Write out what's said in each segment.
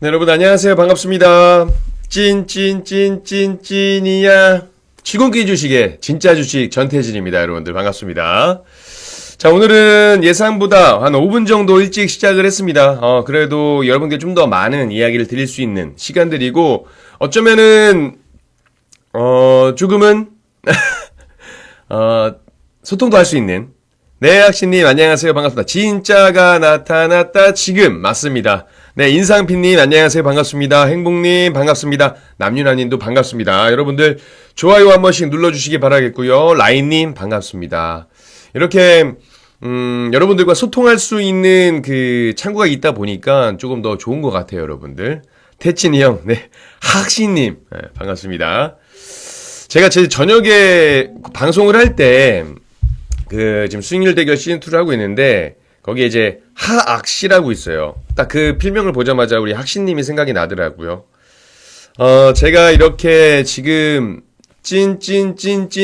네, 여러분 안녕하세요. 반갑습니다. 찐이야. 취근기 주식의 진짜 주식 전태진입니다. 여러분들 반갑습니다. 자, 오늘은 예상보다 한 5분 정도 일찍 시작을 했습니다. 그래도 여러분께 좀 더 많은 이야기를 드릴 수 있는 시간들이고, 어쩌면은, 조금은, 소통도 할 수 있는. 네, 학신님, 안녕하세요. 반갑습니다. 진짜가 나타났다, 지금. 맞습니다. 네, 인상피님, 안녕하세요. 반갑습니다. 행복님, 반갑습니다. 남윤아님도 반갑습니다. 여러분들, 좋아요 한 번씩 눌러주시기 바라겠고요. 라인님, 반갑습니다. 이렇게, 여러분들과 소통할 수 있는 그 창구가 있다 보니까 조금 더 좋은 것 같아요, 여러분들. 태진이 형, 네. 학신님, 네, 반갑습니다. 제가 제 저녁에 방송을 할 때, 지금 수익률 대결 시즌2를 하고 있는데, 거기에 이제 하악시라고 있어요. 딱 그 필명을 보자마자 우리 학신님이 생각이 나더라고요. 제가 이렇게 지금 찐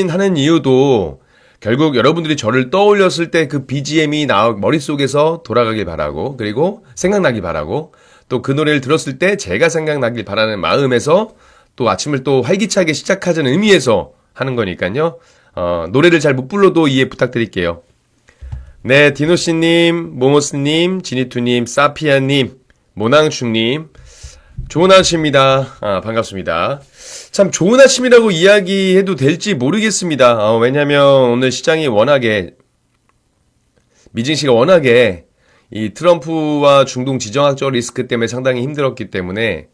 하는 이유도 결국 여러분들이 저를 떠올렸을 때 그 BGM이 머릿속에서 돌아가길 바라고, 그리고 생각나길 바라고, 또 그 노래를 들었을 때 제가 생각나길 바라는 마음에서 또 아침을 또 활기차게 시작하자는 의미에서 하는 거니까요. 노래를 잘 못 불러도 이해 부탁드릴게요. 네, 디노씨님, 모모스님, 지니투님, 사피아님, 모낭충님, 좋은 아침입니다. 반갑습니다. 참 좋은 아침이라고 이야기해도 될지 모르겠습니다. 왜냐면 오늘 시장이 워낙에, 미증시가 워낙에 이 트럼프와 중동 지정학적 리스크 때문에 상당히 힘들었기 때문에,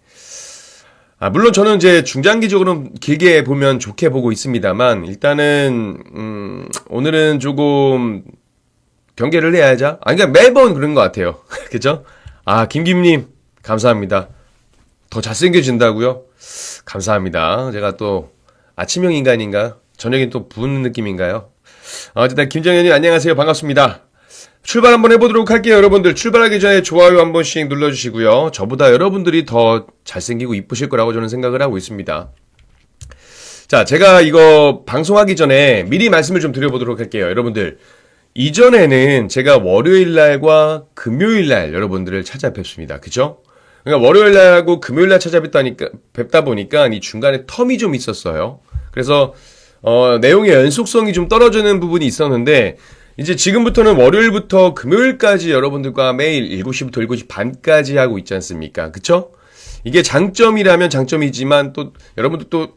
물론 저는 이제 중장기적으로는 길게 보면 좋게 보고 있습니다만, 일단은, 오늘은 조금 경계를 해야죠. 그러니까 매번 그런 것 같아요. 그죠? 김김님, 감사합니다. 더 잘생겨진다고요? 감사합니다. 제가 또 아침형 인간인가? 저녁엔 또 부는 느낌인가요? 어쨌든 김정현님 안녕하세요. 반갑습니다. 출발 한번 해보도록 할게요. 여러분들 출발하기 전에 좋아요 한 번씩 눌러주시고요. 저보다 여러분들이 더 잘생기고 이쁘실 거라고 저는 생각을 하고 있습니다. 자, 제가 이거 방송하기 전에 미리 말씀을 좀 드려보도록 할게요. 여러분들 이전에는 제가 월요일날과 금요일날 여러분들을 찾아뵙습니다. 그죠? 그러니까 월요일날하고 금요일날 뵙다 보니까 이 중간에 텀이 좀 있었어요. 그래서 내용의 연속성이 좀 떨어지는 부분이 있었는데 이제 지금부터는 월요일부터 금요일까지 여러분들과 매일 7시부터 7시 반까지 하고 있지 않습니까? 그쵸? 이게 장점이라면 장점이지만 또 여러분들 또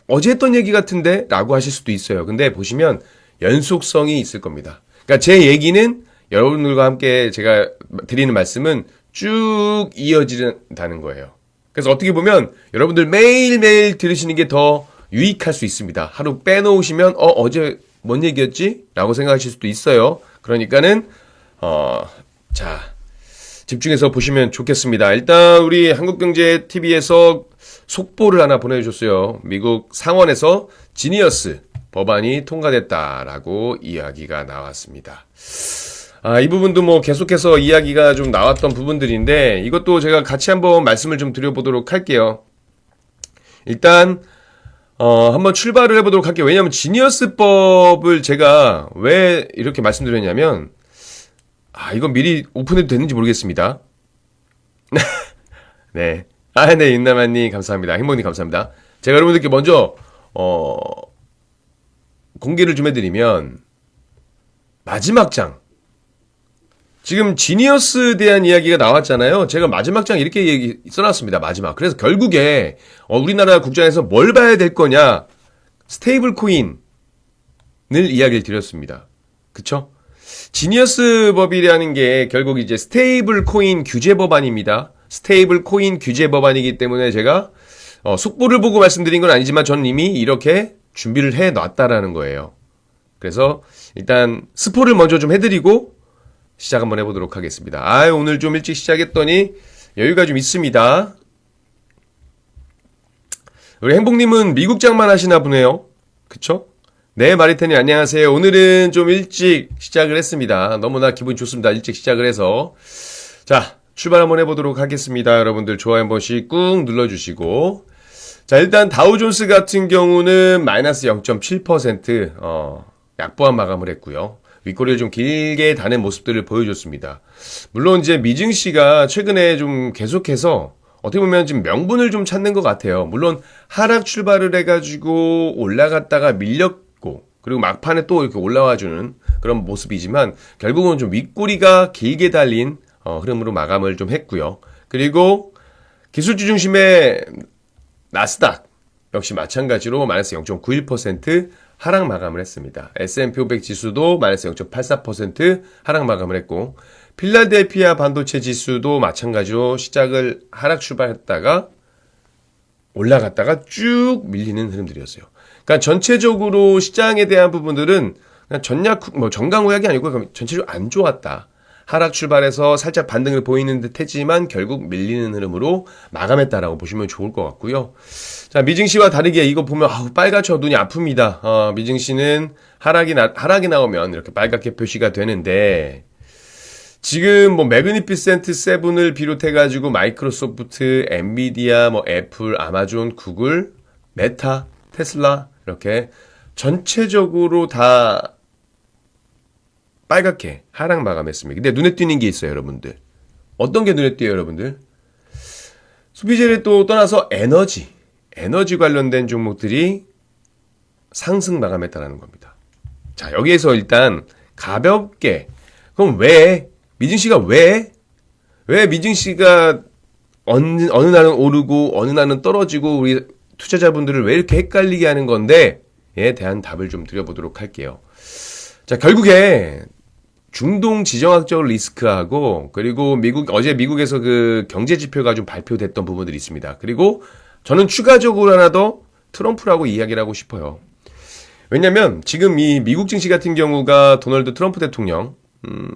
어제 했던 얘기 같은데? 라고 하실 수도 있어요. 근데 보시면 연속성이 있을 겁니다. 그러니까 제 얘기는 여러분들과 함께 제가 드리는 말씀은 쭉 이어진다는 거예요. 그래서 어떻게 보면 여러분들 매일매일 들으시는 게 더 유익할 수 있습니다. 하루 빼놓으시면 어제 뭔 얘기였지? 라고 생각하실 수도 있어요. 그러니까는 자, 집중해서 보시면 좋겠습니다. 일단 우리 한국경제TV에서 속보를 하나 보내주셨어요. 미국 상원에서 지니어스 법안이 통과됐다라고 이야기가 나왔습니다. 이 부분도 뭐 계속해서 이야기가 좀 나왔던 부분들인데 이것도 제가 같이 한번 말씀을 좀 드려보도록 할게요. 일단 한번 출발을 해보도록 할게요. 왜냐하면 지니어스법을 제가 왜 이렇게 말씀드렸냐면 이건 미리 오픈해도 되는지 모르겠습니다. 네. 네, 윤나만님 감사합니다. 행복님 감사합니다. 제가 여러분들께 먼저 공개를 좀 해드리면 마지막 장 지금 지니어스에 대한 이야기가 나왔잖아요. 제가 마지막 장 이렇게 써놨습니다. 마지막. 그래서 결국에 우리나라 국장에서 뭘 봐야 될 거냐 스테이블 코인을 이야기를 드렸습니다. 그쵸? 지니어스 법이라는 게 결국 이제 스테이블 코인 규제 법안입니다. 스테이블 코인 규제 법안이기 때문에 제가 속보를 보고 말씀드린 건 아니지만 저는 이미 이렇게 준비를 해놨다라는 거예요. 그래서 일단 스포를 먼저 좀 해드리고 시작 한번 해보도록 하겠습니다. 오늘 좀 일찍 시작했더니 여유가 좀 있습니다. 우리 행복님은 미국장만 하시나 보네요. 그쵸? 네, 마리테님 안녕하세요. 오늘은 좀 일찍 시작을 했습니다. 너무나 기분이 좋습니다. 일찍 시작을 해서. 자, 출발 한번 해보도록 하겠습니다. 여러분들 좋아요 한 번씩 꾹 눌러주시고. 자, 일단 다우존스 같은 경우는 마이너스 0.7% 약보한 마감을 했고요. 윗꼬리를 좀 길게 다는 모습들을 보여줬습니다. 물론 이제 미증시가 최근에 좀 계속해서 어떻게 보면 지금 명분을 좀 찾는 것 같아요. 물론 하락 출발을 해가지고 올라갔다가 밀렸고 그리고 막판에 또 이렇게 올라와주는 그런 모습이지만 결국은 좀 윗꼬리가 길게 달린 흐름으로 마감을 좀 했고요. 그리고 기술주 중심의 나스닥 역시 마찬가지로 마이너스 0.91% 하락 마감을 했습니다. S&P 500 지수도 마이너스 0.84% 하락 마감을 했고 필라델피아 반도체 지수도 마찬가지로 시작을 하락 출발했다가 올라갔다가 쭉 밀리는 흐름들이었어요. 그러니까 전체적으로 시장에 대한 부분들은 그냥 전강호약이 아니고 전체적으로 안 좋았다. 하락 출발해서 살짝 반등을 보이는 듯 했지만 결국 밀리는 흐름으로 마감했다라고 보시면 좋을 것 같고요. 자, 미증시와 다르게 이거 보면 빨갛죠. 눈이 아픕니다. 미증시는 하락이 나오면 이렇게 빨갛게 표시가 되는데 지금 매그니피센트 세븐을 비롯해가지고 마이크로소프트, 엔비디아, 애플, 아마존, 구글, 메타, 테슬라 이렇게 전체적으로 다 빨갛게 하락 마감했습니다. 근데 눈에 띄는 게 있어요, 여러분들. 어떤 게 눈에 띄어요, 여러분들? 소비재를 또 떠나서 에너지 관련된 종목들이 상승 마감했다는 겁니다. 자, 여기에서 일단 가볍게 그럼 미증시가 왜 미증시가 어느 날은 오르고 어느 날은 떨어지고 우리 투자자분들을 왜 이렇게 헷갈리게 하는 건데에 대한 답을 좀 드려보도록 할게요. 자, 결국에 중동 지정학적 리스크하고 그리고 어제 미국에서 그 경제 지표가 좀 발표됐던 부분들이 있습니다. 그리고 저는 추가적으로 하나 더 트럼프라고 이야기를 하고 싶어요. 왜냐면 지금 이 미국 증시 같은 경우가 도널드 트럼프 대통령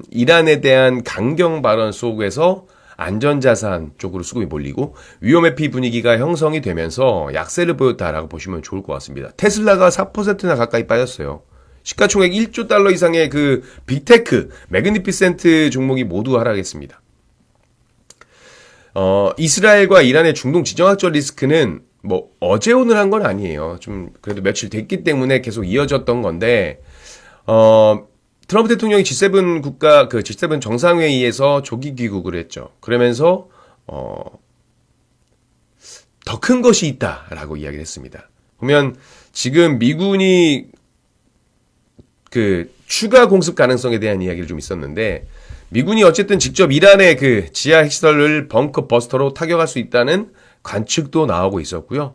이란에 대한 강경 발언 속에서 안전자산 쪽으로 수급이 몰리고 위험회피 분위기가 형성이 되면서 약세를 보였다라고 보시면 좋을 것 같습니다. 테슬라가 4%나 가까이 빠졌어요. 시가총액 1조 달러 이상의 그 빅테크, 매그니피센트 종목이 모두 하락했습니다. 이스라엘과 이란의 중동 지정학적 리스크는 어제 오늘 한 건 아니에요. 좀 그래도 며칠 됐기 때문에 계속 이어졌던 건데, 트럼프 대통령이 G7 G7 정상회의에서 조기 귀국을 했죠. 그러면서, 더 큰 것이 있다라고 이야기를 했습니다. 보면 지금 미군이 추가 공습 가능성에 대한 이야기를 좀 있었는데, 미군이 어쨌든 직접 이란의 그 지하 핵시설을 벙커 버스터로 타격할 수 있다는 관측도 나오고 있었고요.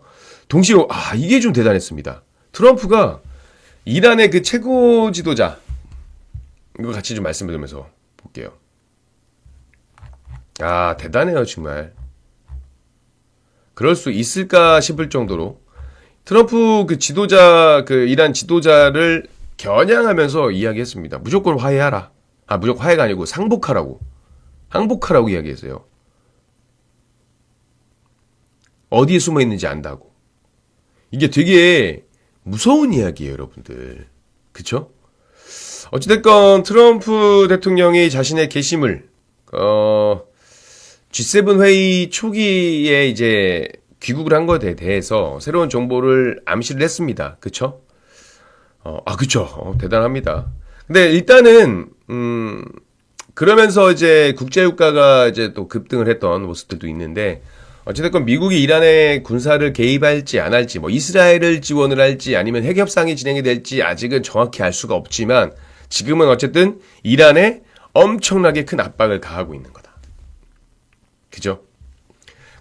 동시에, 이게 좀 대단했습니다. 트럼프가 이란의 그 최고 지도자, 이거 같이 좀 말씀드리면서 볼게요. 대단해요, 정말. 그럴 수 있을까 싶을 정도로 트럼프 이란 지도자를 겨냥하면서 이야기했습니다. 무조건 화해하라. 무조건 화해가 아니고 항복하라고 이야기했어요. 어디에 숨어 있는지 안다고. 이게 되게 무서운 이야기예요, 여러분들. 그쵸? 어찌됐건 트럼프 대통령이 자신의 게시물, G7 회의 초기에 이제 귀국을 한 것에 대해서 새로운 정보를 암시를 했습니다. 그쵸? 그쵸. 대단합니다. 근데 일단은, 그러면서 이제 국제유가가 이제 또 급등을 했던 모습들도 있는데, 어찌됐건 미국이 이란의 군사를 개입할지 안 할지, 이스라엘을 지원을 할지 아니면 핵협상이 진행이 될지 아직은 정확히 알 수가 없지만, 지금은 어쨌든 이란에 엄청나게 큰 압박을 가하고 있는 거다. 그죠?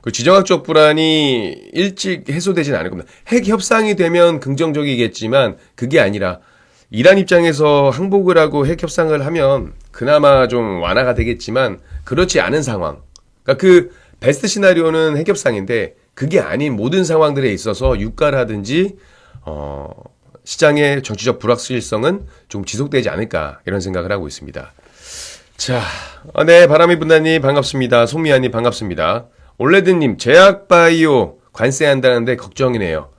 그 지정학적 불안이 일찍 해소되진 않을 겁니다. 핵 협상이 되면 긍정적이겠지만 그게 아니라 이란 입장에서 항복을 하고 핵 협상을 하면 그나마 좀 완화가 되겠지만 그렇지 않은 상황. 그러니까 그 베스트 시나리오는 핵 협상인데 그게 아닌 모든 상황들에 있어서 유가라든지 시장의 정치적 불확실성은 좀 지속되지 않을까 이런 생각을 하고 있습니다. 자, 네, 바람이 분다님 반갑습니다. 송미아님 반갑습니다. 올레드님, 제약바이오 관세한다는데 걱정이네요.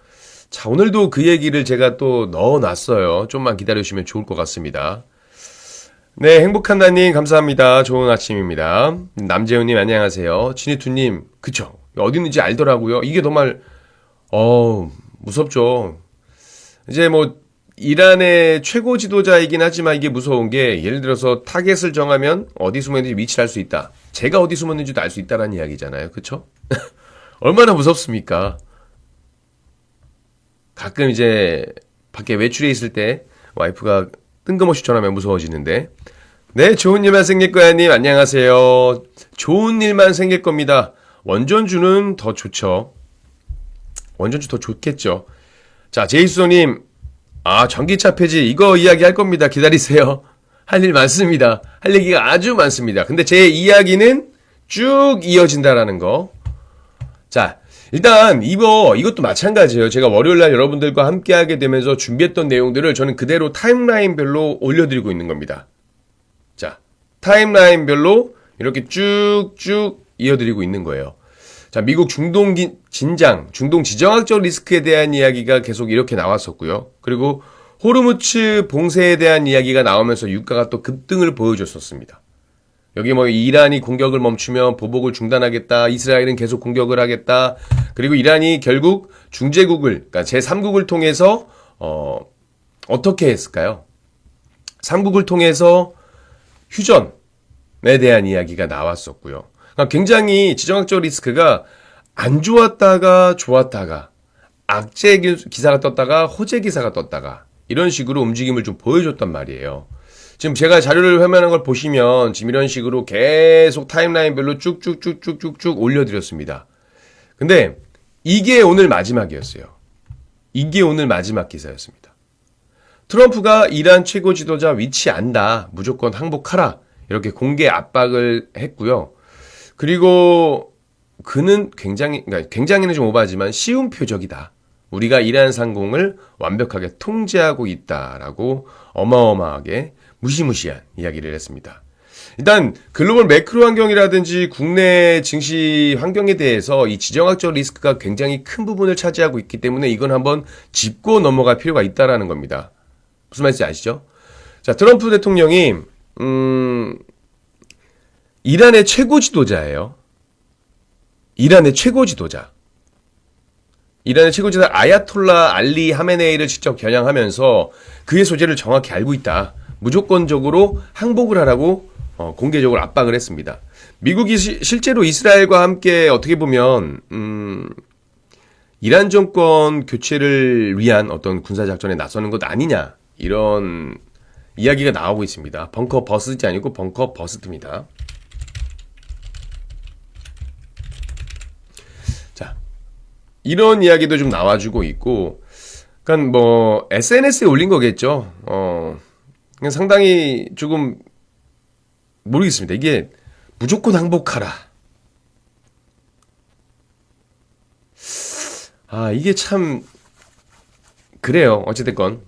자, 오늘도 그 얘기를 제가 또 넣어놨어요. 좀만 기다려주시면 좋을 것 같습니다. 네, 행복한나님 감사합니다. 좋은 아침입니다. 남재훈님 안녕하세요. 진희투님, 그쵸? 어디 있는지 알더라고요. 이게 정말 무섭죠. 이제 이란의 최고 지도자이긴 하지만 이게 무서운 게 예를 들어서 타겟을 정하면 어디 숨어 있는지 위치를 알 수 있다. 제가 어디 숨었는지도 알 수 있다라는 이야기잖아요. 그쵸? 얼마나 무섭습니까? 가끔 이제 밖에 외출해 있을 때 와이프가 뜬금없이 전화하면 무서워지는데. 네, 좋은 일만 생길 거야 님 안녕하세요. 좋은 일만 생길 겁니다. 원전주는 더 좋죠. 원전주 더 좋겠죠. 자, 제이수님, 전기차 폐지 이거 이야기할 겁니다. 기다리세요. 할 일 많습니다. 할 얘기가 아주 많습니다. 근데 제 이야기는 쭉 이어진다라는 거. 자, 일단 이것도 마찬가지예요. 제가 월요일날 여러분들과 함께하게 되면서 준비했던 내용들을 저는 그대로 타임라인별로 올려드리고 있는 겁니다. 자, 타임라인별로 이렇게 쭉쭉 이어드리고 있는 거예요. 자, 미국 중동 지정학적 리스크에 대한 이야기가 계속 이렇게 나왔었고요. 그리고 호르무츠 봉쇄에 대한 이야기가 나오면서 유가가 또 급등을 보여줬었습니다. 여기 이란이 공격을 멈추면 보복을 중단하겠다. 이스라엘은 계속 공격을 하겠다. 그리고 이란이 결국 중재국을, 그러니까 제3국을 통해서 어떻게 했을까요? 3국을 통해서 휴전에 대한 이야기가 나왔었고요. 그러니까 굉장히 지정학적 리스크가 안 좋았다가 좋았다가 악재 기사가 떴다가 호재 기사가 떴다가 이런 식으로 움직임을 좀 보여줬단 말이에요. 지금 제가 자료를 화면한 걸 보시면 지금 이런 식으로 계속 타임라인별로 쭉쭉쭉쭉쭉쭉 올려드렸습니다. 근데 이게 오늘 마지막이었어요. 이게 오늘 마지막 기사였습니다. 트럼프가 이란 최고 지도자 위치 안다. 무조건 항복하라. 이렇게 공개 압박을 했고요. 그리고 그는 굉장히는 좀 오바지만 쉬운 표적이다. 우리가 이란 상공을 완벽하게 통제하고 있다라고 어마어마하게 무시무시한 이야기를 했습니다. 일단 글로벌 매크로 환경이라든지 국내 증시 환경에 대해서 이 지정학적 리스크가 굉장히 큰 부분을 차지하고 있기 때문에 이건 한번 짚고 넘어갈 필요가 있다라는 겁니다. 무슨 말인지 아시죠? 자, 트럼프 대통령이 이란의 최고 지도자예요. 이란의 최고 지도자 아야톨라 알리 하메네이를 직접 겨냥하면서 그의 소재를 정확히 알고 있다. 무조건적으로 항복을 하라고 공개적으로 압박을 했습니다. 미국이 실제로 이스라엘과 함께 어떻게 보면 이란 정권 교체를 위한 어떤 군사작전에 나서는 것 아니냐 이런 이야기가 나오고 있습니다. 벙커 버스트지 아니고 벙커 버스트입니다. 자, 이런 이야기도 좀 나와주고 있고, 그러니까 SNS에 올린 거겠죠. 그냥 상당히 조금 모르겠습니다. 이게 무조건 항복하라. 이게 참 그래요. 어찌됐건.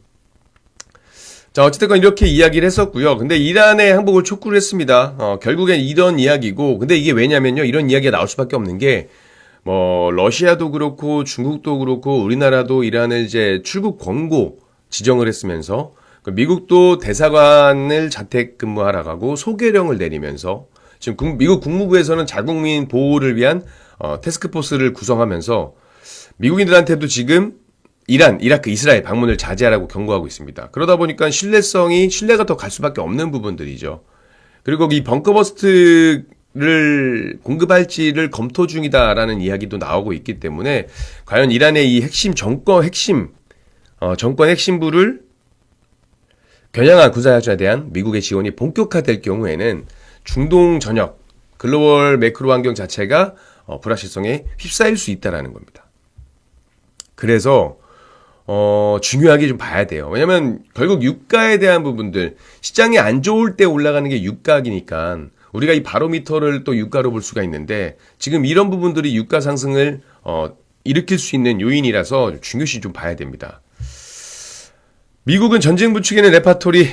자, 어찌됐건 이렇게 이야기를 했었고요. 근데 이란의 항복을 촉구를 했습니다. 결국엔 이런 이야기고, 근데 이게 왜냐면요. 이런 이야기가 나올 수밖에 없는 게, 러시아도 그렇고, 중국도 그렇고, 우리나라도 이란을 이제 출국 권고 지정을 했으면서, 미국도 대사관을 자택 근무하라고 하고 소개령을 내리면서, 지금 미국 국무부에서는 자국민 보호를 위한, 태스크포스를 구성하면서, 미국인들한테도 지금 이란, 이라크, 이스라엘 방문을 자제하라고 경고하고 있습니다. 그러다 보니까 신뢰가 더 갈 수밖에 없는 부분들이죠. 그리고 이 벙커버스트를 공급할지를 검토 중이다라는 이야기도 나오고 있기 때문에 과연 이란의 이 정권 핵심부를 겨냥한 군사작전에 대한 미국의 지원이 본격화될 경우에는 중동 전역, 글로벌 매크로 환경 자체가 불확실성에 휩싸일 수 있다라는 겁니다. 그래서 중요하게 좀 봐야 돼요. 왜냐면 결국 유가에 대한 부분들, 시장이 안 좋을 때 올라가는 게 유가이니까 우리가 이 바로미터를 또 유가로 볼 수가 있는데 지금 이런 부분들이 유가 상승을 일으킬 수 있는 요인이라서 중요시 좀 봐야 됩니다. 미국은 전쟁 부추기는 레파토리.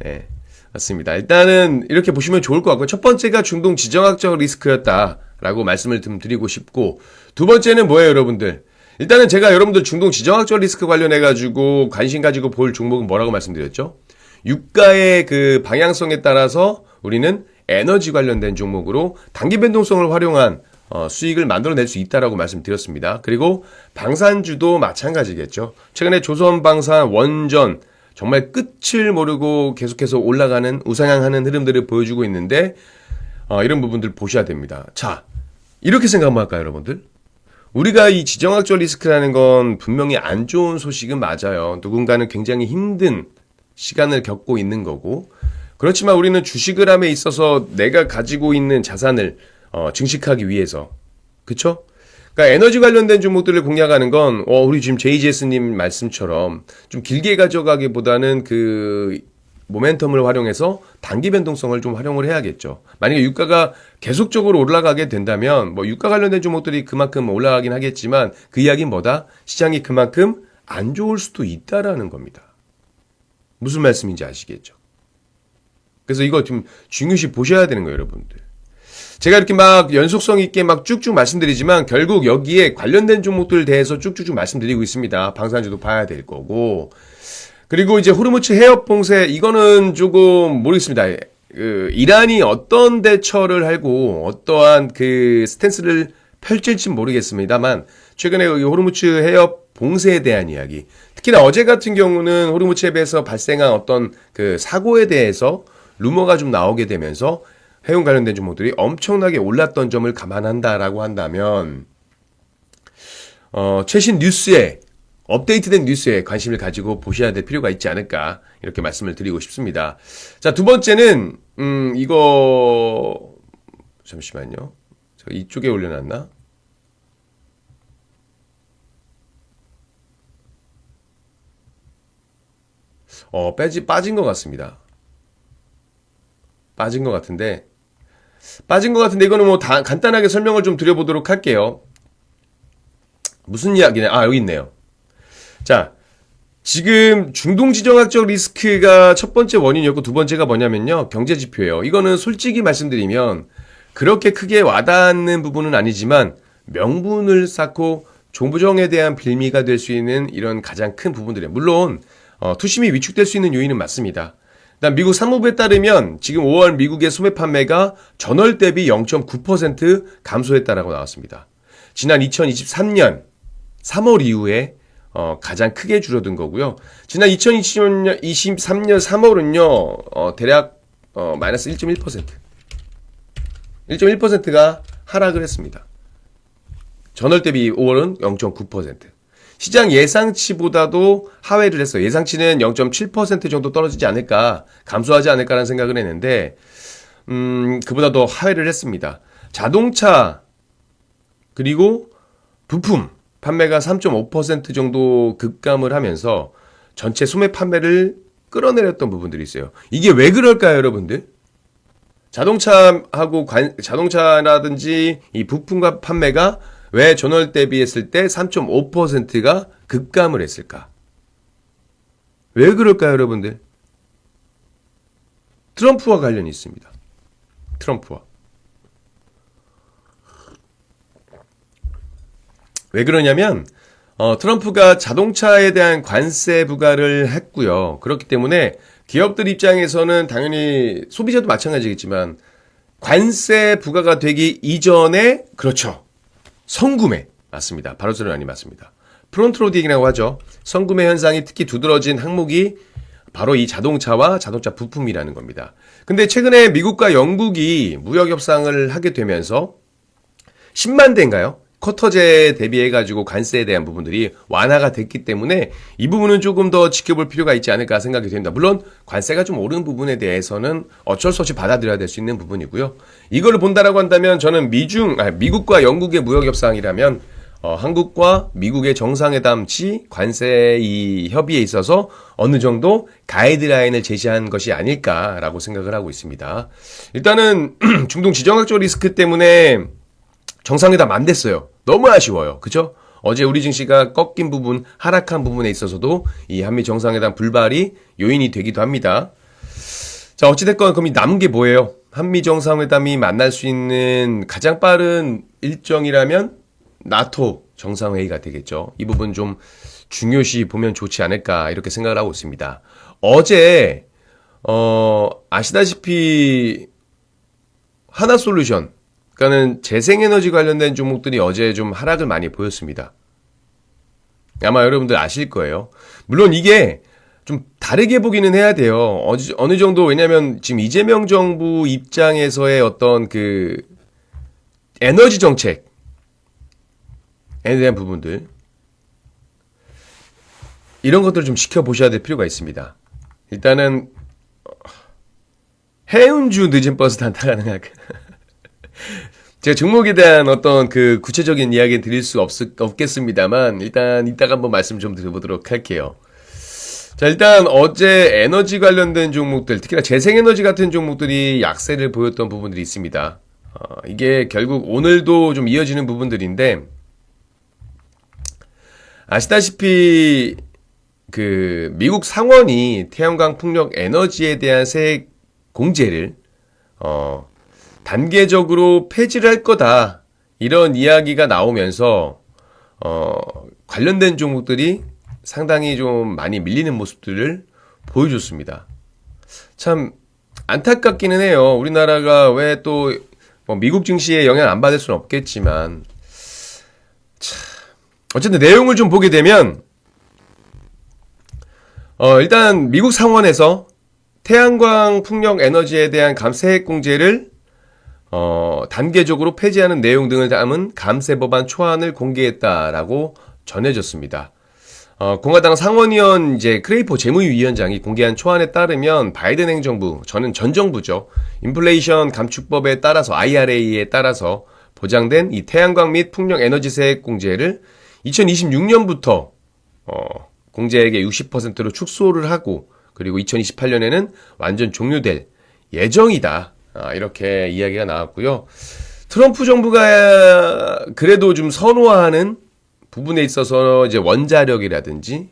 네, 맞습니다. 일단은 이렇게 보시면 좋을 것 같고요. 첫 번째가 중동 지정학적 리스크였다라고 말씀을 좀 드리고 싶고, 두 번째는 뭐예요, 여러분들? 일단은 제가 여러분들 중동 지정학적 리스크 관련해가지고 관심 가지고 볼 종목은 뭐라고 말씀드렸죠? 유가의 그 방향성에 따라서 우리는 에너지 관련된 종목으로 단기 변동성을 활용한 수익을 만들어낼 수 있다라고 말씀드렸습니다. 그리고 방산주도 마찬가지겠죠. 최근에 조선방산, 원전, 정말 끝을 모르고 계속해서 올라가는 우상향하는 흐름들을 보여주고 있는데 이런 부분들 보셔야 됩니다. 자, 이렇게 생각하면 할까요, 여러분들? 우리가 이 지정학적 리스크라는 건 분명히 안 좋은 소식은 맞아요. 누군가는 굉장히 힘든 시간을 겪고 있는 거고, 그렇지만 우리는 주식을 함에 있어서 내가 가지고 있는 자산을 증식하기 위해서, 그쵸? 그러니까 에너지 관련된 종목들을 공략하는 건 우리 지금 JGS님 말씀처럼 좀 길게 가져가기보다는 그 모멘텀을 활용해서 단기 변동성을 좀 활용을 해야겠죠. 만약에 유가가 계속적으로 올라가게 된다면 뭐 유가 관련된 종목들이 그만큼 올라가긴 하겠지만 그 이야기는 뭐다? 시장이 그만큼 안 좋을 수도 있다라는 겁니다. 무슨 말씀인지 아시겠죠? 그래서 이거 좀 중요시 보셔야 되는 거예요, 여러분들. 제가 이렇게 막 연속성 있게 막 쭉쭉 말씀드리지만 결국 여기에 관련된 종목들 대해서 쭉쭉쭉 말씀드리고 있습니다. 방산주도 봐야 될 거고. 그리고 이제 호르무즈 해협 봉쇄, 이거는 조금 모르겠습니다. 이란이 어떤 대처를 하고 어떠한 그 스탠스를 펼칠지 모르겠습니다만 최근에 호르무즈 해협 봉쇄에 대한 이야기, 특히나 어제 같은 경우는 호르무즈 해협에서 발생한 어떤 그 사고에 대해서 루머가 좀 나오게 되면서 해운 관련된 종목들이 엄청나게 올랐던 점을 감안한다라고 한다면 최신 뉴스에 업데이트된 뉴스에 관심을 가지고 보셔야 될 필요가 있지 않을까 이렇게 말씀을 드리고 싶습니다. 자, 두 번째는 이거 잠시만요. 제가 이쪽에 올려놨나? 빠진 것 같습니다. 빠진 것 같은데 이거는 뭐 간단하게 설명을 좀 드려보도록 할게요. 무슨 이야기냐? 여기 있네요. 자, 지금 중동 지정학적 리스크가 첫 번째 원인이었고 두 번째가 뭐냐면요. 경제 지표예요. 이거는 솔직히 말씀드리면 그렇게 크게 와닿는 부분은 아니지만 명분을 쌓고 조정에 대한 빌미가 될 수 있는 이런 가장 큰 부분들이에요. 물론 투심이 위축될 수 있는 요인은 맞습니다. 일단 미국 상무부에 따르면 지금 5월 미국의 소매 판매가 전월 대비 0.9% 감소했다라고 나왔습니다. 지난 2023년 3월 이후에 가장 크게 줄어든 거고요. 지난 2023년 3월은요, 대략 마이너스 1.1%. 1.1%가 하락을 했습니다. 전월 대비 5월은 0.9%. 시장 예상치보다도 하회를 했어요. 예상치는 0.7% 정도 떨어지지 않을까, 감소하지 않을까라는 생각을 했는데, 그보다 더 하회를 했습니다. 자동차, 그리고 부품, 판매가 3.5% 정도 급감을 하면서 전체 소매 판매를 끌어내렸던 부분들이 있어요. 이게 왜 그럴까요, 여러분들? 자동차라든지 이 부품과 판매가 왜 전월 대비했을 때 3.5%가 급감을 했을까? 왜 그럴까요, 여러분들? 트럼프와 관련이 있습니다. 트럼프와. 왜 그러냐면 트럼프가 자동차에 대한 관세 부과를 했고요. 그렇기 때문에 기업들 입장에서는 당연히 소비자도 마찬가지겠지만 관세 부과가 되기 이전에, 그렇죠, 선구매, 맞습니다. 바로 저런이 맞습니다. 프론트로딩이라고 하죠. 선구매 현상이 특히 두드러진 항목이 바로 이 자동차와 자동차 부품이라는 겁니다. 근데 최근에 미국과 영국이 무역 협상을 하게 되면서 10만 대인가요? 쿼터제 대비해가지고 관세에 대한 부분들이 완화가 됐기 때문에 이 부분은 조금 더 지켜볼 필요가 있지 않을까 생각이 됩니다. 물론 관세가 좀 오른 부분에 대해서는 어쩔 수 없이 받아들여야 될 수 있는 부분이고요. 이걸 본다라고 한다면 저는 미국과 영국의 무역협상이라면 한국과 미국의 정상회담치 관세 이 협의에 있어서 어느 정도 가이드라인을 제시한 것이 아닐까라고 생각을 하고 있습니다. 일단은 중동 지정학적 리스크 때문에 정상회담 안 됐어요. 너무 아쉬워요. 그죠? 어제 우리 증시가 꺾인 부분, 하락한 부분에 있어서도 이 한미 정상회담 불발이 요인이 되기도 합니다. 자, 어찌됐건 그럼 남은 게 뭐예요? 한미 정상회담이 만날 수 있는 가장 빠른 일정이라면 나토 정상회의가 되겠죠. 이 부분 좀 중요시 보면 좋지 않을까 이렇게 생각을 하고 있습니다. 어제 아시다시피 하나솔루션, 그러니까는 재생에너지 관련된 종목들이 어제 좀 하락을 많이 보였습니다. 아마 여러분들 아실 거예요. 물론 이게 좀 다르게 보기는 해야 돼요. 어느 정도, 왜냐면 지금 이재명 정부 입장에서의 어떤 그 에너지 정책에 대한 부분들, 이런 것들을 좀 지켜보셔야 될 필요가 있습니다. 일단은 해운주 늦은 버스 탄타 가능한 제가 종목에 대한 어떤 그 구체적인 이야기 드릴 수 없겠습니다만, 일단 이따가 한번 말씀 좀 드려보도록 할게요. 자, 일단 어제 에너지 관련된 종목들, 특히나 재생에너지 같은 종목들이 약세를 보였던 부분들이 있습니다. 이게 결국 오늘도 좀 이어지는 부분들인데, 아시다시피 그 미국 상원이 태양광 풍력 에너지에 대한 세액 공제를 단계적으로 폐지를 할 거다, 이런 이야기가 나오면서 관련된 종목들이 상당히 좀 많이 밀리는 모습들을 보여줬습니다. 참 안타깝기는 해요. 우리나라가 왜 또 미국 증시에 영향 안 받을 수는 없겠지만, 어쨌든 내용을 좀 보게 되면 일단 미국 상원에서 태양광 풍력 에너지에 대한 세액 공제를 단계적으로 폐지하는 내용 등을 담은 감세 법안 초안을 공개했다라고 전해졌습니다. 공화당 상원의원 이제 크레이퍼 재무위원장이 공개한 초안에 따르면 바이든 행정부, 저는 전 정부죠, 인플레이션 감축법에 따라서 IRA에 따라서 보장된 이 태양광 및 풍력 에너지 세액 공제를 2026년부터 공제액의 60%로 축소를 하고, 그리고 2028년에는 완전 종료될 예정이다, 이렇게 이야기가 나왔고요. 트럼프 정부가 그래도 좀 선호하는 부분에 있어서 이제 원자력이라든지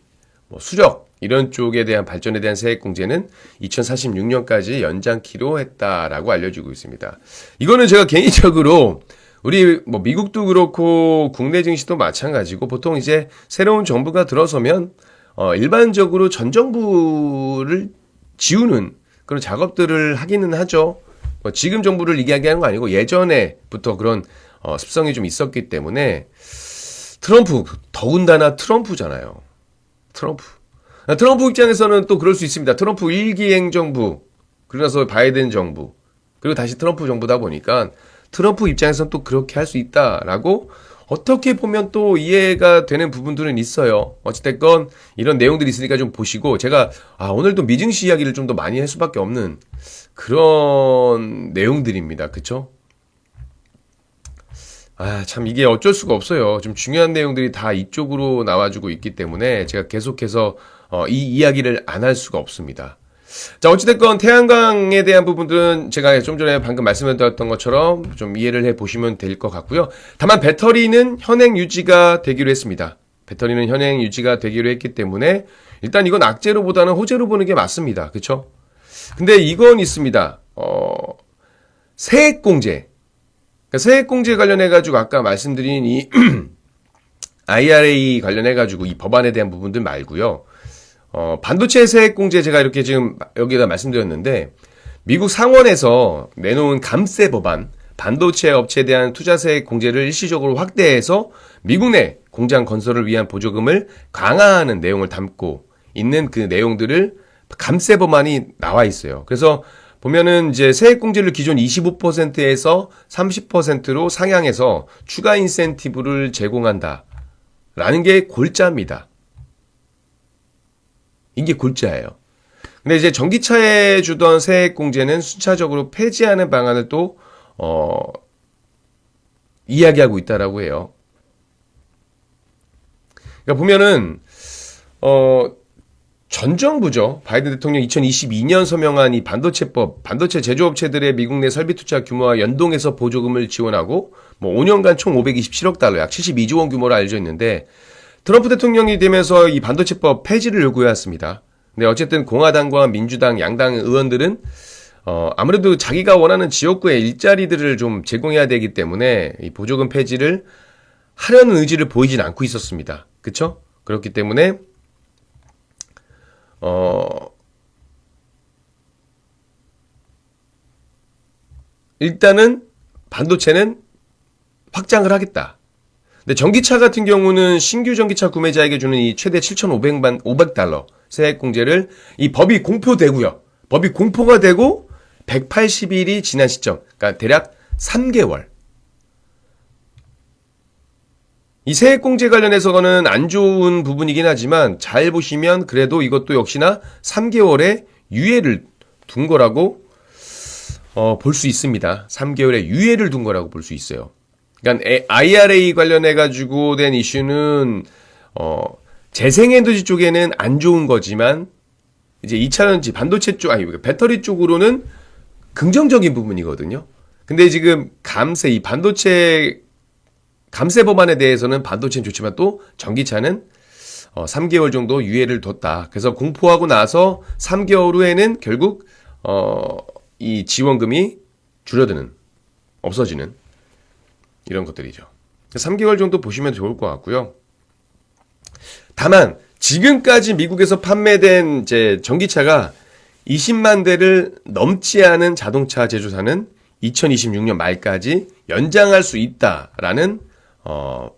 수력 이런 쪽에 대한 발전에 대한 세액 공제는 2046년까지 연장키로 했다라고 알려지고 있습니다. 이거는 제가 개인적으로 우리 미국도 그렇고 국내 증시도 마찬가지고, 보통 이제 새로운 정부가 들어서면 일반적으로 전 정부를 지우는 그런 작업들을 하기는 하죠. 지금 정부를 이야기하는 거 아니고 예전에부터 그런 습성이 좀 있었기 때문에. 트럼프, 더군다나 트럼프잖아요. 트럼프 입장에서는 또 그럴 수 있습니다. 트럼프 1기 행정부, 그러고 나서 바이든 정부, 그리고 다시 트럼프 정부다 보니까 트럼프 입장에서는 또 그렇게 할 수 있다라고 어떻게 보면 또 이해가 되는 부분들은 있어요. 어찌됐건 이런 내용들이 있으니까 좀 보시고, 제가 오늘도 미증시 이야기를 좀 더 많이 할 수밖에 없는 그런 내용들입니다. 그쵸? 참 이게 어쩔 수가 없어요. 좀 중요한 내용들이 다 이쪽으로 나와주고 있기 때문에 제가 계속해서 이 이야기를 안 할 수가 없습니다. 자, 어찌됐건 태양광에 대한 부분들은 제가 좀 전에 방금 말씀드렸던 것처럼 좀 이해를 해 보시면 될 것 같고요. 다만 배터리는 현행 유지가 되기로 했습니다. 배터리는 현행 유지가 되기로 했기 때문에 일단 이건 악재로보다는 호재로 보는 게 맞습니다. 그쵸? 근데 이건 있습니다. 세액공제. 세액공제 관련해가지고 아까 말씀드린 이 IRA 관련해가지고 이 법안에 대한 부분들 말고요. 반도체 세액공제, 제가 이렇게 지금 여기다 말씀드렸는데, 미국 상원에서 내놓은 감세 법안, 반도체 업체에 대한 투자 세액 공제를 일시적으로 확대해서 미국 내 공장 건설을 위한 보조금을 강화하는 내용을 담고 있는 그 내용들을 감세 법안이 나와 있어요. 그래서 보면은 이제 세액 공제를 기존 25%에서 30%로 상향해서 추가 인센티브를 제공한다라는 게 골자입니다. 이게 골자예요. 근데 이제 전기차에 주던 세액 공제는 순차적으로 폐지하는 방안을 또 이야기하고 있다라고 해요. 그러니까 보면은 전 정부죠. 바이든 대통령 2022년 서명한 이 반도체법, 반도체 제조업체들의 미국 내 설비 투자 규모와 연동해서 보조금을 지원하고 5년간 총 527억 달러, 약 72조 원 규모로 알려져 있는데, 트럼프 대통령이 되면서 이 반도체법 폐지를 요구해왔습니다. 근데 어쨌든 공화당과 민주당 양당 의원들은 아무래도 자기가 원하는 지역구의 일자리들을 좀 제공해야 되기 때문에 이 보조금 폐지를 하려는 의지를 보이진 않고 있었습니다. 그쵸? 그렇기 때문에 일단은 반도체는 확장을 하겠다. 근데 전기차 같은 경우는 신규 전기차 구매자에게 주는 이 최대 7,500달러 세액 공제를 이 법이 공표되고요. 법이 공포가 되고 180일이 지난 시점, 그러니까 대략 3개월. 이 세액 공제 관련해서는 안 좋은 부분이긴 하지만 잘 보시면 그래도 이것도 역시나 3개월의 유예를 둔 거라고 볼 수 있습니다. 3개월의 유예를 둔 거라고 볼 수 있어요. 그러니까 IRA 관련해 가지고 된 이슈는 재생에너지 쪽에는 안 좋은 거지만 이제 2차전지 반도체 쪽 배터리 쪽으로는 긍정적인 부분이거든요. 근데 지금 이 반도체 감세 법안에 대해서는 반도체는 좋지만 또 전기차는 3개월 정도 유예를 뒀다. 그래서 공포하고 나서 3개월 후에는 결국 이 지원금이 줄어드는, 없어지는 이런 것들이죠. 3개월 정도 보시면 좋을 것 같고요. 다만 지금까지 미국에서 판매된 이제 전기차가 20만 대를 넘지 않은 자동차 제조사는 2026년 말까지 연장할 수 있다라는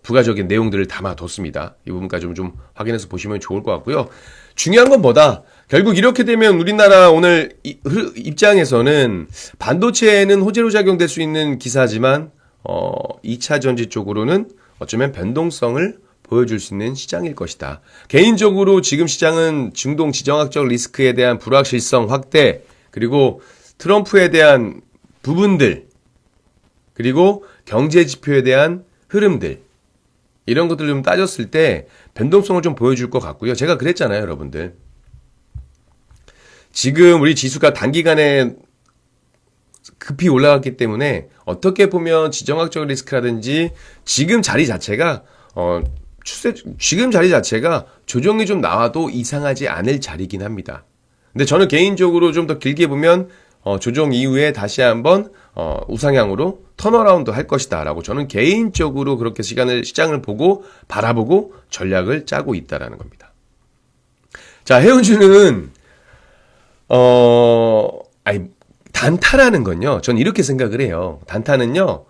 부가적인 내용들을 담아뒀습니다. 이 부분까지 좀 확인해서 보시면 좋을 것 같고요. 중요한 건 뭐다? 결국 이렇게 되면 우리나라 오늘 입장에서는 반도체에는 호재로 작용될 수 있는 기사지만 2차 전지 쪽으로는 어쩌면 변동성을 보여줄 수 있는 시장일 것이다. 개인적으로 지금 시장은 중동 지정학적 리스크에 대한 불확실성 확대, 그리고 트럼프에 대한 부분들, 그리고 경제 지표에 대한 흐름들, 이런 것들을 좀 따졌을 때 변동성을 좀 보여줄 것 같고요. 제가 그랬잖아요, 여러분들. 지금 우리 지수가 단기간에 급히 올라갔기 때문에 어떻게 보면 지정학적 리스크라든지 지금 자리 자체가 지금 자리 자체가 조정이 좀 나와도 이상하지 않을 자리긴 합니다. 근데 저는 개인적으로 좀 더 길게 보면 조정 이후에 다시 한번 우상향으로 턴어라운드 할 것이다 라고 저는 개인적으로 그렇게 시장을 보고 바라보고 전략을 짜고 있다라는 겁니다. 자, 해운주는 단타라는 건요, 전 이렇게 생각을 해요. 단타는요,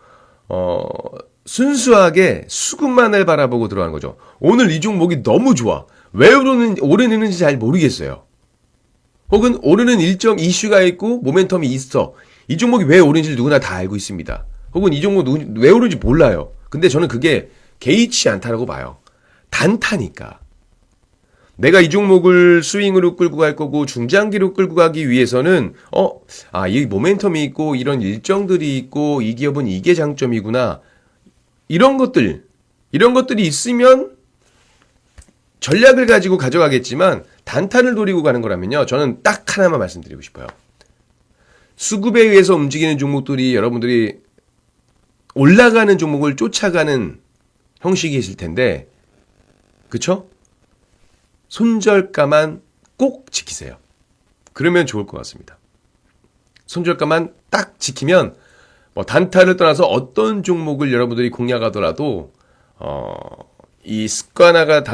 순수하게 수급만을 바라보고 들어가는 거죠. 오늘 이 종목이 너무 좋아. 왜 오르는지 잘 모르겠어요. 혹은 오르는 일정 이슈가 있고 모멘텀이 있어. 이 종목이 왜 오르는지 누구나 다 알고 있습니다. 혹은 이 종목 왜 오르는지 몰라요. 근데 저는 그게 개의치 않다라고 봐요. 단타니까. 내가 이 종목을 스윙으로 끌고 갈 거고 중장기로 끌고 가기 위해서는 이 모멘텀이 있고 이런 일정들이 있고 이 기업은 이게 장점이구나. 이런 것들이 있으면 전략을 가지고 가져가겠지만 단타를 노리고 가는 거라면요. 저는 딱 하나만 말씀드리고 싶어요. 수급에 의해서 움직이는 종목들이 여러분들이 올라가는 종목을 쫓아가는 형식이 있을 텐데, 그쵸? 손절가만 꼭 지키세요. 그러면 좋을 것 같습니다. 손절가만 딱 지키면 단타를 떠나서 어떤 종목을 여러분들이 공략하더라도 이 습관화가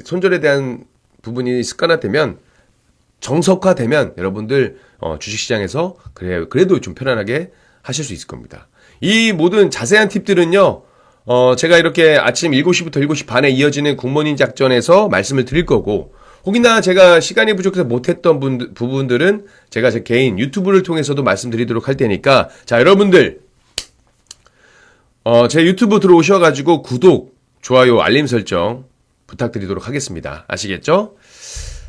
손절에 대한 부분이 습관화되면, 정석화되면 여러분들 주식시장에서 그래도 좀 편안하게 하실 수 있을 겁니다. 이 모든 자세한 팁들은요, 제가 이렇게 아침 7시부터 7시 반에 이어지는 굿모닝 작전에서 말씀을 드릴 거고, 혹이나 제가 시간이 부족해서 못했던 부분들은 제가 제 개인 유튜브를 통해서도 말씀드리도록 할 테니까, 자, 여러분들, 제 유튜브 들어오셔가지고 구독, 좋아요, 알림 설정 부탁드리도록 하겠습니다. 아시겠죠?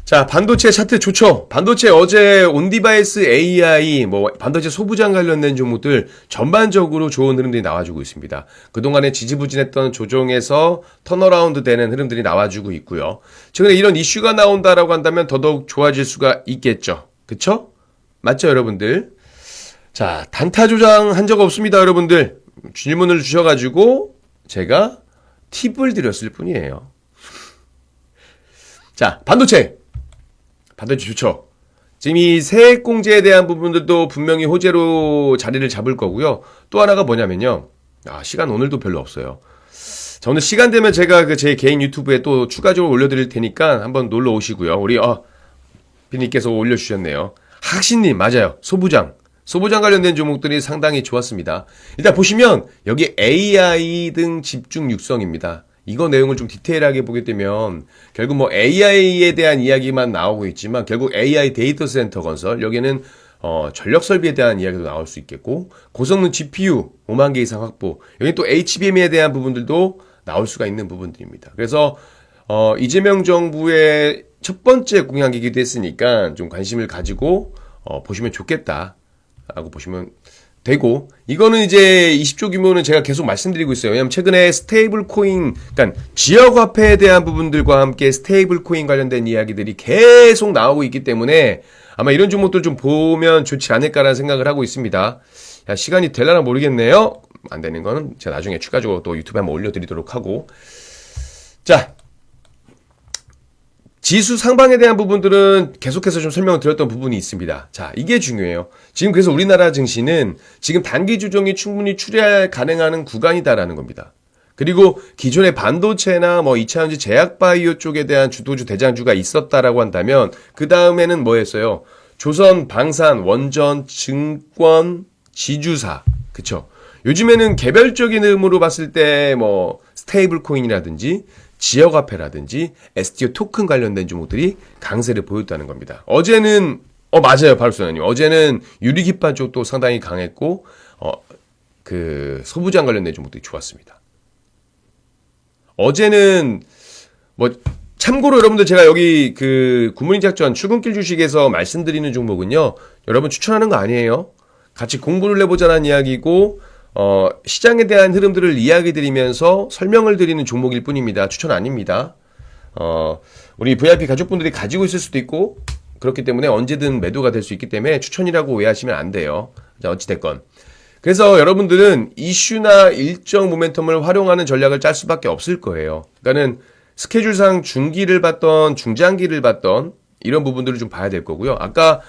자, 반도체 차트 좋죠? 반도체 어제 온디바이스 AI, 반도체 소부장 관련된 종목들 전반적으로 좋은 흐름들이 나와주고 있습니다. 그동안에 지지부진했던 조정에서 턴어라운드 되는 흐름들이 나와주고 있고요. 최근에 이런 이슈가 나온다라고 한다면 더더욱 좋아질 수가 있겠죠. 그쵸? 맞죠, 여러분들? 자, 단타 조장한 적 없습니다, 여러분들. 질문을 주셔가지고 제가 팁을 드렸을 뿐이에요. 자, 반도체 좋죠. 지금 이 세액 공제에 대한 부분들도 분명히 호재로 자리를 잡을 거고요. 또 하나가 뭐냐면요. 시간 오늘도 별로 없어요. 자, 오늘 시간 되면 제가 제 개인 유튜브에 또 추가적으로 올려드릴 테니까 한번 놀러 오시고요. 우리 비님께서 올려주셨네요. 학신님, 맞아요. 소부장. 소보장 관련된 종목들이 상당히 좋았습니다. 일단 보시면 여기 AI 등 집중 육성입니다. 이거 내용을 좀 디테일하게 보게 되면 결국 뭐 AI에 대한 이야기만 나오고 있지만 결국 AI 데이터 센터 건설, 여기는 전력 설비에 대한 이야기도 나올 수 있겠고, 고성능 GPU 5만 개 이상 확보, 여기 또 HBM에 대한 부분들도 나올 수가 있는 부분들입니다. 그래서 이재명 정부의 첫 번째 공약이기도 했으니까 좀 관심을 가지고 보시면 좋겠다라고 보시면 되고, 이거는 이제 20조 규모는 제가 계속 말씀드리고 있어요. 왜냐면 최근에 스테이블 코인, 그러니까 지역 화폐에 대한 부분들과 함께 스테이블 코인 관련된 이야기들이 계속 나오고 있기 때문에 아마 이런 종목들 좀 보면 좋지 않을까라는 생각을 하고 있습니다. 야, 시간이 될라나 모르겠네요. 안 되는 거는 제가 나중에 추가적으로 또 유튜브에 한번 올려드리도록 하고. 자, 지수 상방에 대한 부분들은 계속해서 좀 설명을 드렸던 부분이 있습니다. 자, 이게 중요해요. 지금 그래서 우리나라 증시는 지금 단기 조정이 충분히 출혈 가능한 구간이다라는 겁니다. 그리고 기존의 반도체나 뭐 2차전지 제약바이오 쪽에 대한 주도주 대장주가 있었다라고 한다면 그 다음에는 뭐였어요? 조선, 방산, 원전, 증권, 지주사, 그쵸? 요즘에는 개별적인 의미로 봤을 때 뭐 스테이블 코인이라든지 지역화폐라든지 STO 토큰 관련된 종목들이 강세를 보였다는 겁니다. 어제는 맞아요, 바로소장님. 어제는 유리기판 쪽도 상당히 강했고 그 소부장 관련된 종목들이 좋았습니다. 어제는 뭐 참고로 여러분들 제가 여기 그 굿모닝 작전 출근길 주식에서 말씀드리는 종목은요, 여러분 추천하는 거 아니에요. 같이 공부를 해보자는 이야기고 시장에 대한 흐름들을 이야기 드리면서 설명을 드리는 종목일 뿐입니다. 추천 아닙니다. 우리 VIP 가족분들이 가지고 있을 수도 있고 그렇기 때문에 언제든 매도가 될 수 있기 때문에 추천이라고 오해하시면 안 돼요. 자, 어찌됐건. 그래서 여러분들은 이슈나 일정 모멘텀을 활용하는 전략을 짤 수밖에 없을 거예요. 그러니까는 스케줄상 중기를 봤던 중장기를 봤던 이런 부분들을 좀 봐야 될 거고요. 아까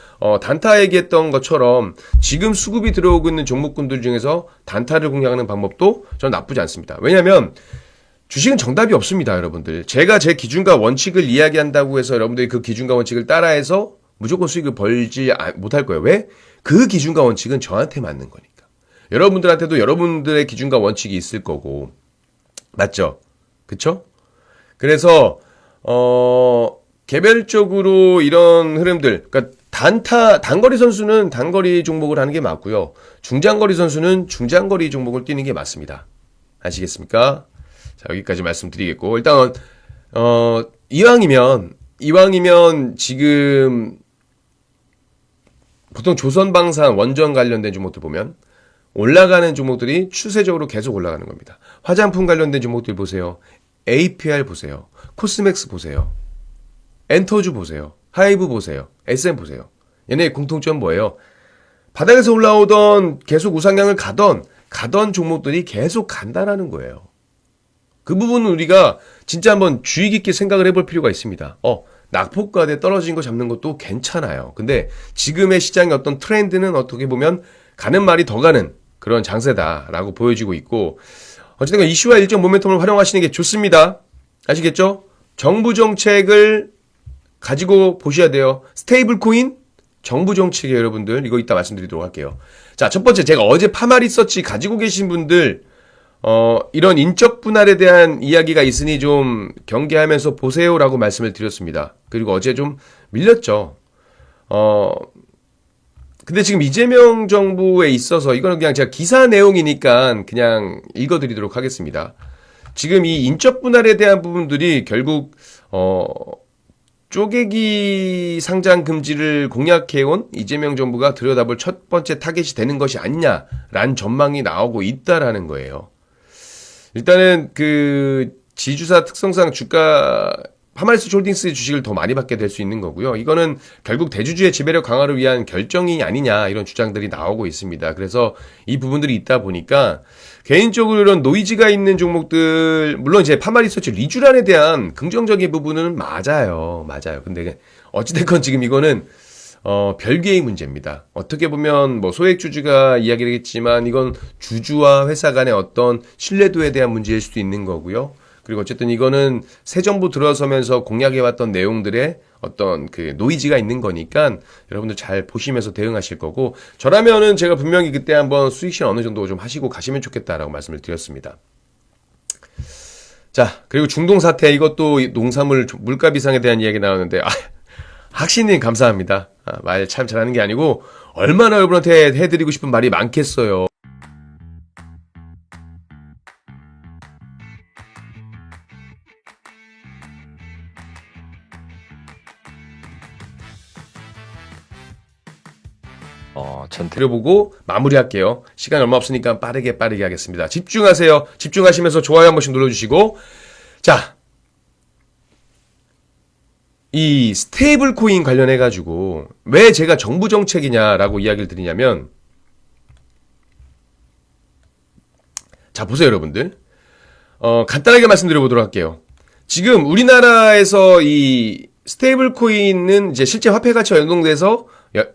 단타 얘기했던 것처럼 지금 수급이 들어오고 있는 종목군들 중에서 단타를 공략하는 방법도 저는 나쁘지 않습니다. 왜냐하면 주식은 정답이 없습니다, 여러분들. 제가 제 기준과 원칙을 이야기한다고 해서 여러분들이 그 기준과 원칙을 따라해서 무조건 수익을 벌지 못할 거예요. 왜? 그 기준과 원칙은 저한테 맞는 거니까. 여러분들한테도 여러분들의 기준과 원칙이 있을 거고, 맞죠? 그쵸? 그래서 개별적으로 이런 흐름들, 그러니까 단거리 선수는 단거리 종목을 하는 게 맞고요. 중장거리 선수는 중장거리 종목을 뛰는 게 맞습니다. 아시겠습니까? 자, 여기까지 말씀드리겠고, 일단 이왕이면 지금 보통 조선방산 원전 관련된 종목들 보면 올라가는 종목들이 추세적으로 계속 올라가는 겁니다. 화장품 관련된 종목들 보세요. APR 보세요. 코스맥스 보세요. 엔터주 보세요. 하이브 보세요. SM 보세요. 얘네의 공통점 뭐예요? 바닥에서 올라오던 계속 우상향을 가던 종목들이 계속 간다라는 거예요. 그 부분은 우리가 진짜 한번 주의 깊게 생각을 해볼 필요가 있습니다. 낙폭과대 떨어진 거 잡는 것도 괜찮아요. 근데 지금의 시장의 어떤 트렌드는 어떻게 보면 가는 말이 더 가는 그런 장세다라고 보여지고 있고, 어쨌든 이슈와 일정 모멘텀을 활용하시는 게 좋습니다. 아시겠죠? 정부 정책을 가지고 보셔야 돼요. 스테이블 코인, 정부 정책이에요, 여러분들. 이거 이따 말씀드리도록 할게요. 자, 첫 번째, 제가 어제 파마 리서치 가지고 계신 분들, 이런 인적 분할에 대한 이야기가 있으니 좀 경계하면서 보세요라고 말씀을 드렸습니다. 그리고 어제 좀 밀렸죠. 근데 지금 이재명 정부에 있어서 이거는 그냥 제가 기사 내용이니까 그냥 읽어드리도록 하겠습니다. 지금 이 인적 분할에 대한 부분들이 결국 쪼개기 상장 금지를 공약해온 이재명 정부가 들여다볼 첫 번째 타겟이 되는 것이 아니냐라는 전망이 나오고 있다라는 거예요. 일단은 그 지주사 특성상 주가 파마리스 홀딩스 주식을 더 많이 받게 될 수 있는 거고요. 이거는 결국 대주주의 지배력 강화를 위한 결정이 아니냐 이런 주장들이 나오고 있습니다. 그래서 이 부분들이 있다 보니까 개인적으로 이런 노이즈가 있는 종목들, 물론 이제 파마리서치 리쥬란에 대한 긍정적인 부분은 맞아요. 근데 어찌됐건 지금 이거는 별개의 문제입니다. 어떻게 보면 뭐 소액주주가 이야기를 했지만 이건 주주와 회사 간의 어떤 신뢰도에 대한 문제일 수도 있는 거고요. 그리고 어쨌든 이거는 새 정부 들어서면서 공약해왔던 내용들의 어떤 그 노이즈가 있는 거니까 여러분들 잘 보시면서 대응하실 거고, 저라면은 제가 분명히 그때 한번 수익 실현 어느 정도 좀 하시고 가시면 좋겠다라고 말씀을 드렸습니다. 자, 그리고 중동 사태, 이것도 농산물 물가 비상에 대한 이야기 나오는데, 학신님 감사합니다. 말 참 잘하는 게 아니고 얼마나 여러분한테 해드리고 싶은 말이 많겠어요. 전 드려보고 마무리할게요. 시간 얼마 없으니까 빠르게 하겠습니다. 집중하세요. 집중하시면서 좋아요 한 번씩 눌러주시고. 자, 이 스테이블 코인 관련해가지고 왜 제가 정부 정책이냐라고 이야기를 드리냐면, 자, 보세요, 여러분들. 간단하게 말씀드려보도록 할게요. 지금 우리나라에서 이 스테이블 코인은 이제 실제 화폐 가치와 연동돼서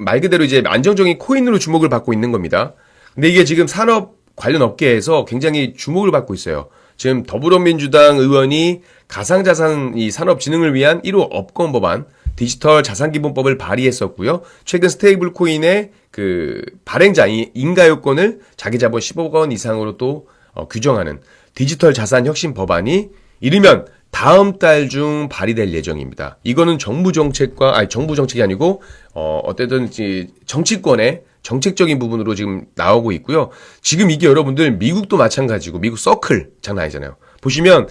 말 그대로 이제 안정적인 코인으로 주목을 받고 있는 겁니다. 근데 이게 지금 산업 관련 업계에서 굉장히 주목을 받고 있어요. 지금 더불어민주당 의원이 가상자산 이 산업 진흥을 위한 1호 업권 법안 디지털 자산기본법을 발의했었고요. 최근 스테이블 코인의 그 발행자 인가요건을 자기 자본 10억 원 이상으로 또 규정하는 디지털 자산 혁신 법안이 이르면 다음 달 중 발의될 예정입니다. 이거는 정부 정책이 아니고 어쨌든 정치권의 정책적인 부분으로 지금 나오고 있고요. 지금 이게 여러분들 미국도 마찬가지고, 미국 서클 장난 아니잖아요. 보시면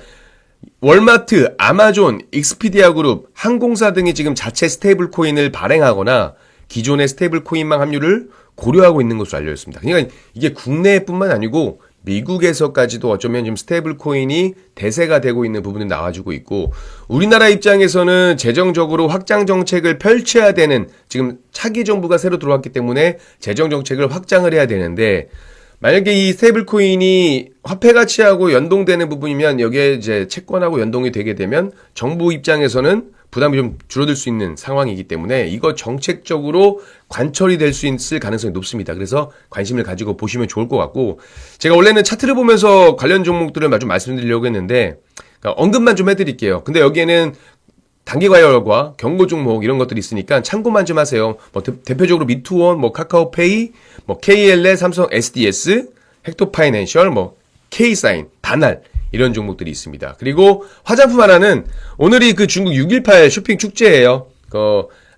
월마트, 아마존, 익스피디아 그룹, 항공사 등이 지금 자체 스테이블 코인을 발행하거나 기존의 스테이블 코인망 합류를 고려하고 있는 것으로 알려져 있습니다. 그러니까 이게 국내뿐만 아니고 미국에서까지도 어쩌면 지금 스테이블 코인이 대세가 되고 있는 부분이 나와주고 있고, 우리나라 입장에서는 재정적으로 확장 정책을 펼쳐야 되는, 지금 차기 정부가 새로 들어왔기 때문에 재정 정책을 확장을 해야 되는데, 만약에 이 스테이블 코인이 화폐 가치하고 연동되는 부분이면 여기에 이제 채권하고 연동이 되게 되면 정부 입장에서는 부담이 좀 줄어들 수 있는 상황이기 때문에 이거 정책적으로 관철이 될 수 있을 가능성이 높습니다. 그래서 관심을 가지고 보시면 좋을 것 같고, 제가 원래는 차트를 보면서 관련 종목들을 좀 말씀드리려고 했는데 언급만 좀 해드릴게요. 근데 여기에는 단기 과열과 경고 종목 이런 것들이 있으니까 참고만 좀 하세요. 뭐 대표적으로 미투원, 뭐 카카오페이, 뭐 KLA, 삼성 SDS, 헥토파이낸셜, 뭐 K사인, 다날 이런 종목들이 있습니다. 그리고 화장품 하나는 오늘이 그 중국 6.18 쇼핑 축제예요.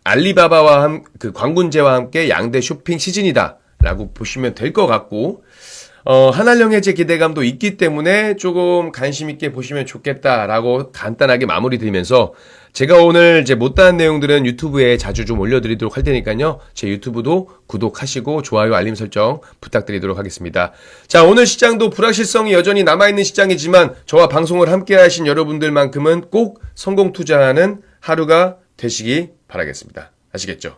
알리바바와 그 광군제와 함께 양대 쇼핑 시즌이다라고 보시면 될 것 같고, 한알령 해제 기대감도 있기 때문에 조금 관심 있게 보시면 좋겠다라고 간단하게 마무리 드리면서, 제가 오늘 이제 못다한 내용들은 유튜브에 자주 좀 올려드리도록 할 테니까요. 제 유튜브도 구독하시고 좋아요, 알림 설정 부탁드리도록 하겠습니다. 자, 오늘 시장도 불확실성이 여전히 남아있는 시장이지만 저와 방송을 함께 하신 여러분들만큼은 꼭 성공 투자하는 하루가 되시기 바라겠습니다. 아시겠죠?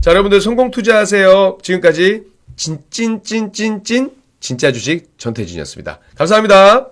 자, 여러분들 성공 투자하세요. 지금까지 진짜 주식 전태진이었습니다. 감사합니다.